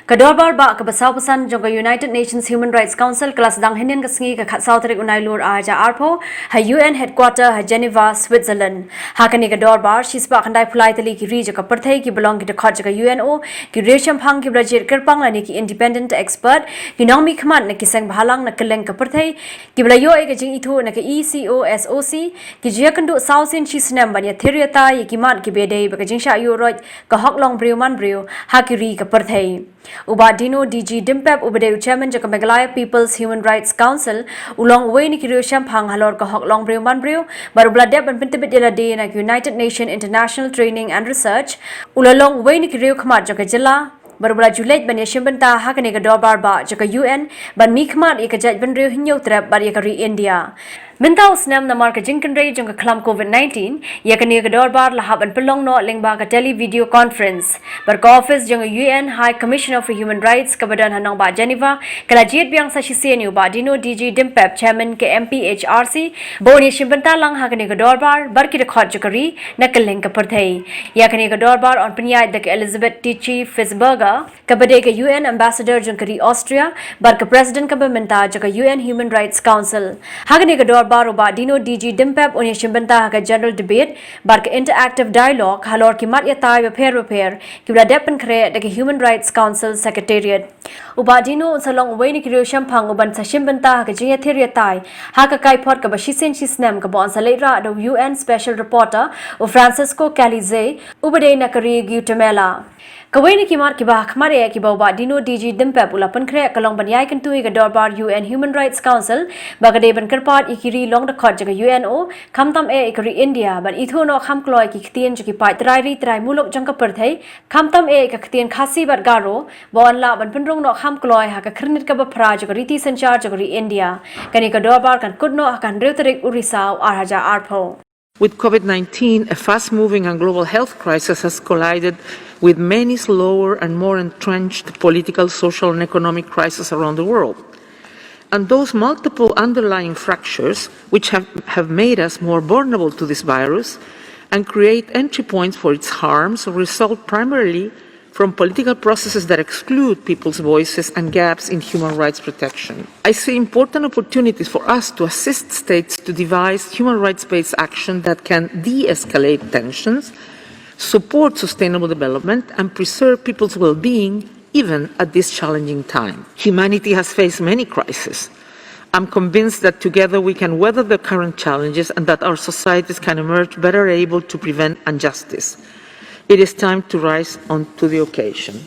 Kadorbar ba kabasaw-pasan jong United Nations Human Rights Council kelas dang hinin kasengi ka khatsaw tarik unay lur aja arpo ha UN headquarter ha Geneva Switzerland hakani kadorbar shispa kandai phulai tali ki rija ka parthai ki belong ki khot ka UNO ki resham phang ki brajir kerpang lani ki independent expert ki nongmi khman na ki sang bhalang na keleng ka parthai ki blayo e ka jing ithu na ka ECOSOC ki jia kandu sausin shisnam banya theriata ki mat ki bedei ba ka jing sha yoroj ka hoklong briuman briu hakiri ka parthai Ubadino DG Dimpep Ubadeu Chairman Jaka Meghalaya People's Human Rights Council ulong way ni kiriyo Shampang halor ka hoklong briu man briu baru bladep ban pintibit yala day na United Nations International Training and Research ulalong way ni kiriyo khamat jaka jila baru bla Juliet ban yashim banta hakane ka dorbar ba jaka UN ban mi khamat ikajaj ban riu hinyo trap bar yakari India Minta usnam na marka jinkan ray jong kalam COVID-19 yakani ka dorbar lahab an pelong no lengba ka tele video conference bar ka office jong UN High Commissioner for Human Rights kabadan hanong ba Geneva kala jiet biang sa shisenu ba dino DG Dimpep Chairman ke MPHRC boni shimbanta lang hakani ka dorbar bar ki khot jokari na kaleng ka parthai yakani ka dorbar on panyai dak Elizabeth Tichy Fisberger kabade ka UN Ambassador jong kari Austria bar ka President ka bamenta jaka UN Human Rights Council hakani ka Baruba Dino DG Dimpep unya shimbanta ka general debate bar ka interactive dialogue halor ki mat yatai repair ki bla depen kre da Human Rights Council Secretariat Ubadino salong way ni kiriyo shampang uban sa shimbanta ka jiya theriatai ha ka kai phot ka bashisen shisnam ka bon salera do UN Special Reporter o Francisco Calize ubade na kari Guatemala Kawai ni kimar ki bah khmare ki bawa Dino DG Dimpep ulapan kre kalong banyai kentui ka dorbar UN Human Rights Council bagade ban kerpat ikiri long da khot jaga UNO khamtam e ikiri India ban ithono kham kloi ki ktien jaki pai trai mulok jangka perthai khamtam e ka ktien khasi bar garo bon la ban penrong no kham kloi ha ka khrnit ka ba phra jaga riti sanchar jaga India kani ka dorbar kan kudno kan reuterik urisau arhaja arpho With COVID-19, a fast-moving and global health crisis has collided with many slower and more entrenched political, social, and economic crises around the world. And those multiple underlying fractures, which have made us more vulnerable to this virus and create entry points for its harms, result primarily from political processes that exclude people's voices and gaps in human rights protection. I see important opportunities for us to assist states to devise human rights-based action that can de-escalate tensions, support sustainable development, and preserve people's well-being even at this challenging time. Humanity has faced many crises. I'm convinced that together we can weather the current challenges and that our societies can emerge better able to prevent injustice. It is time to rise onto the occasion.